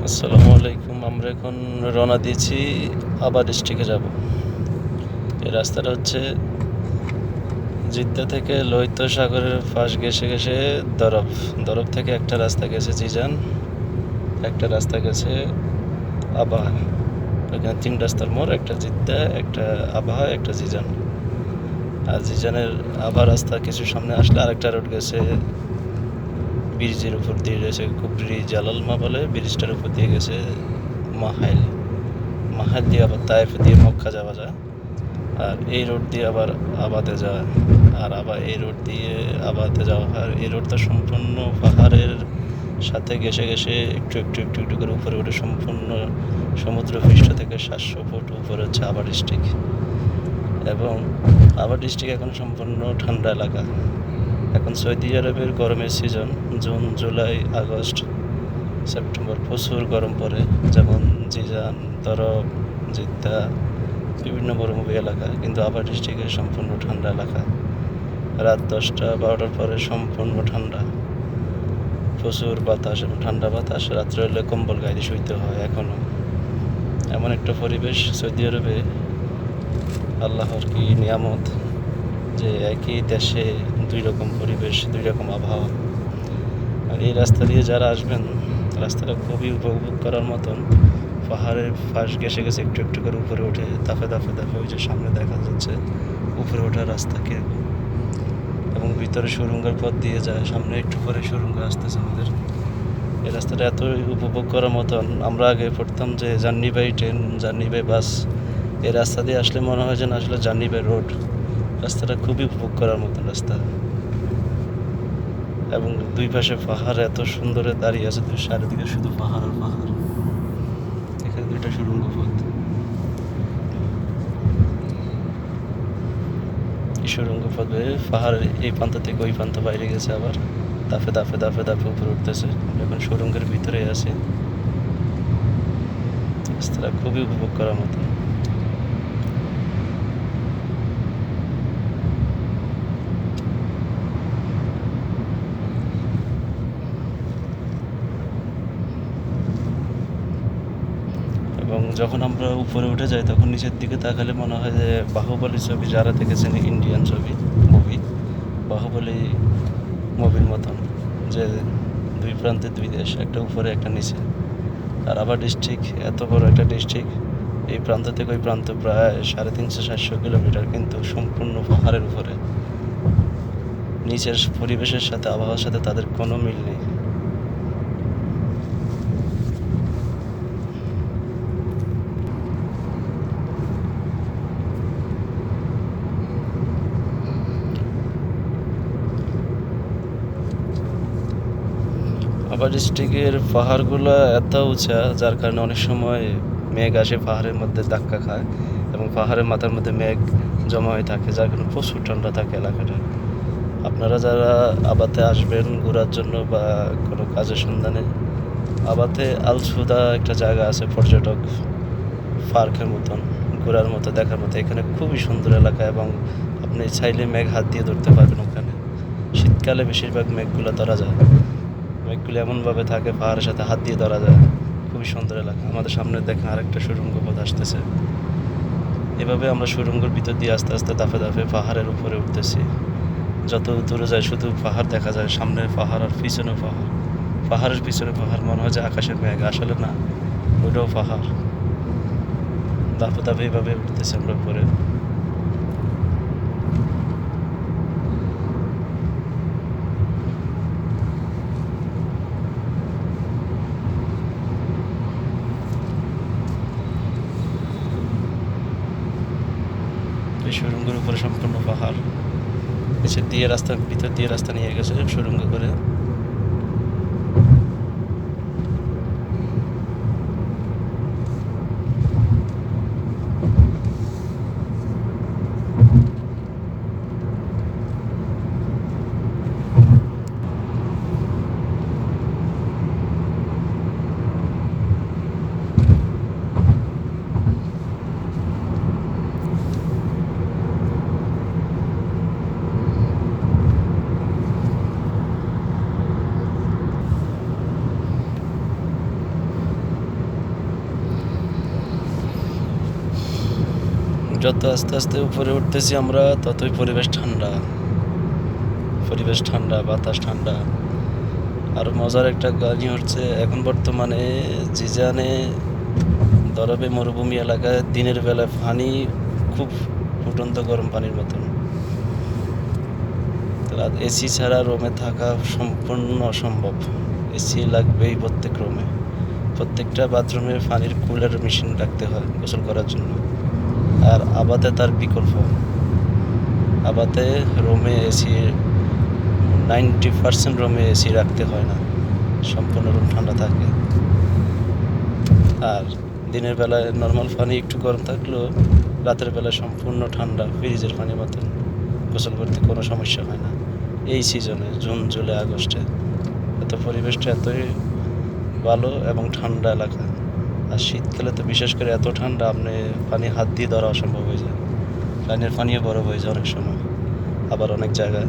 আসসালামু আলাইকুম। আমরা এখন রওনা দিয়েছি আবা ডিস্ট্রিক্টে যাব। এই রাস্তাটা হচ্ছে জিদ্দা থেকে লোহিত সাগরের পাশ ঘেঁষে ঘেঁষে দরব। দরব থেকে একটা রাস্তা গেছে জিজান, একটা রাস্তা গেছে আবাহা। এখানে তিন রাস্তার মোড়, একটা জিদ্দা, একটা আবাহা, একটা জিজান। আর জিজানের আবাহা রাস্তা কিছু সামনে আসলে আরেকটা রোড গেছে ব্রিজের উপর দিয়ে, রয়েছে কুবরি জালালমা বলে, ব্রিজটার উপর দিয়ে গেছে মাহাইল। মাহাইল দিয়ে আবার তায়েফ দিয়ে মক্কা যাওয়া যায়। আর এই রোড দিয়ে আবার আবাতে যায়, আর আবার এই রোড দিয়ে আবাতে যাওয়া হয়। এই রোডটা সম্পূর্ণ পাহাড়ের সাথে ঘেঁষে ঘেঁষে একটু একটু একটু একটু করে উপরে উঠে সম্পূর্ণ সমুদ্র পৃষ্ঠ থেকে 700 ফুট উপরে হচ্ছে আবা ডিস্ট্রিক্ট। এবং আবা ডিস্ট্রিক্ট এখন সম্পূর্ণ ঠান্ডা এলাকা। এখন সৌদি আরবের গরমের season, June, July, August, September প্রচুর গরম পড়ে। যেমন জিজান, তরফ, জিদ্দা, বিভিন্ন মরুভূমি এলাকা, কিন্তু আবার ডিস্ট্রিক্টের সম্পূর্ণ ঠান্ডা এলাকা। রাত 10টা-12টার পরে সম্পূর্ণ ঠান্ডা, প্রচুর বাতাস এবং ঠান্ডা বাতাস। রাত্রে হলে কম্বল গায়ে দিয়ে শুইতে হয়। এখনও এমন একটা পরিবেশ সৌদি আরবে, আল্লাহর কি নিয়ামত যে একই দেশে দুই রকম পরিবেশ, দুই রকম আবহাওয়া। আর এই রাস্তা দিয়ে যারা আসবেন, রাস্তাটা খুবই উপভোগ করার মতন। পাহাড়ের পাশ ঘেঁষে গেছে একটু একটু করে উপরে ওঠে, দাফে দাফে দাফে। ওই যে সামনে দেখা যাচ্ছে উপরে ওঠার রাস্তা কীরকম, এবং ভিতরে সুড়ঙ্গের পথ দিয়ে যায়। সামনে একটু পরে সুড়ঙ্গ আসতেছে আমাদের। এই রাস্তাটা এত উপভোগ করার মতন। আমরা আগে পড়তাম যে journey by train, journey by bus. এই রাস্তা দিয়ে আসলে মনে হয় যেন আসলে জার্নি বাই রোড। রাস্তাটা খুবই উপভোগ করার মতন রাস্তা, এবং দুই পাশে পাহাড় এত সুন্দরে দাঁড়িয়ে আছে, চারিদিকে শুধু পাহাড় আর পাহাড়। এখানে দুইটা সুড়ঙ্গ পথ। এই সুড়ঙ্গ পথে পাহাড়ের এই প্রান্ত থেকে ওই প্রান্ত বাইরে গেছে, আবার দাফে দাফে দাফে দাফে উপরে উঠতেছে। এখন সুড়ঙ্গের ভিতরে আছে। রাস্তাটা খুবই উপভোগ করার মতো। এবং যখন আমরা উপরে উঠে যাই তখন নিচের দিকে তাকালে মনে হয় যে বাহুবলী ছবি যারা দেখেছেন, ইন্ডিয়ান ছবি মুভি, বাহুবলী মুভির মতন, যে দুই প্রান্তে দুই দেশ, একটা উপরে একটা নিচে। আর আবার ডিস্ট্রিক্ট এত বড় একটা ডিস্ট্রিক্ট, এই প্রান্ত থেকে ওই প্রান্ত প্রায় 350-400 কিলোমিটার, কিন্তু সম্পূর্ণ পাহাড়ের উপরে। নিচের পরিবেশের সাথে, আবহাওয়ার সাথে তাদের কোনো মিল নেই। আবার ডিস্ট্রিক্টের পাহাড়গুলো এত উঁচা, যার কারণে অনেক সময় মেঘ আসে পাহাড়ের মধ্যে ধাক্কা খায়, এবং পাহাড়ের মাথার মধ্যে মেঘ জমা হয়ে থাকে, যার কারণে প্রচুর ঠান্ডা থাকে এলাকাটা। আপনারা যারা আবাতে আসবেন ঘোরার জন্য বা কোনো কাজের সন্ধানে, আবাতে আল সুদা একটা জায়গা আছে, পর্যটক পার্কের মতন, ঘোরার মতো, দেখার মতো। এখানে খুবই সুন্দর এলাকা, এবং আপনি চাইলে মেঘ হাত দিয়ে ধরতে পারবেন ওখানে। শীতকালে বেশিরভাগ মেঘগুলো ধরা যায়। মেঘগুলো এমনভাবে থাকে পাহাড়ের সাথে হাত দিয়ে ধরা যায়। খুবই সুন্দর এলাকা। আমাদের সামনে দেখেন আরেকটা সুড়ঙ্গ পথ আসতেছে। এভাবে আমরা সুড়ঙ্গের ভিতর দিয়ে আস্তে আস্তে দাফে দাফে পাহাড়ের উপরে উঠতেছি। যত দূরে যায় শুধু পাহাড় দেখা যায়, সামনে পাহাড় আর পিছনে পাহাড়। পাহাড়ের পিছনে পাহাড়, মনে হয় যে আকাশের মেঘ, আসলে না, ওইটাও পাহাড়। দাফে দাফে এইভাবে উঠতেছি আমরা উপরে। এই সুড়ঙ্গের উপরে সম্পূর্ণ পাহাড়, নিচের দিয়ে রাস্তা, ভিতর দিয়ে রাস্তা নিয়ে গেছে সুড়ঙ্গ করে। যত আস্তে আস্তে উপরে উঠতেছি আমরা ততই পরিবেশ ঠান্ডা, বাতাস ঠান্ডা। আর মজার একটা কাহিনী হচ্ছে এখন বর্তমানে জিজানে দরবে মরুভূমি এলাকায় দিনের বেলা পানি খুব ফুটন্ত গরম পানির মতন। এসি ছাড়া রুমে থাকা সম্পূর্ণ অসম্ভব। এসি লাগবেই প্রত্যেক রুমে। প্রত্যেকটা বাথরুমে পানির কুলার মেশিন রাখতে হয় গোসল করার জন্য। আর আবাতে তার বিকল্প। আবাতে রুমে এসি 90% রুমে এসি রাখতে হয় না, সম্পূর্ণ রুম ঠান্ডা থাকে। আর দিনের বেলায় নর্মাল পানি একটু গরম থাকলেও রাতের বেলায় সম্পূর্ণ ঠান্ডা, ফ্রিজের পানির মতন। গোসল করতে কোনো সমস্যা হয় না এই সিজনে, জুন জুলাই আগস্টে। পরিবেশটা এতই ভালো এবং ঠান্ডা এলাকা। আর শীতকালে তো বিশেষ করে এত ঠান্ডা, আপনি পানি হাত দিয়ে ধরা অসম্ভব হয়ে যায়। লাইনের পানিও বরফ হয়ে যায় অনেক সময়, আবার অনেক জায়গায়।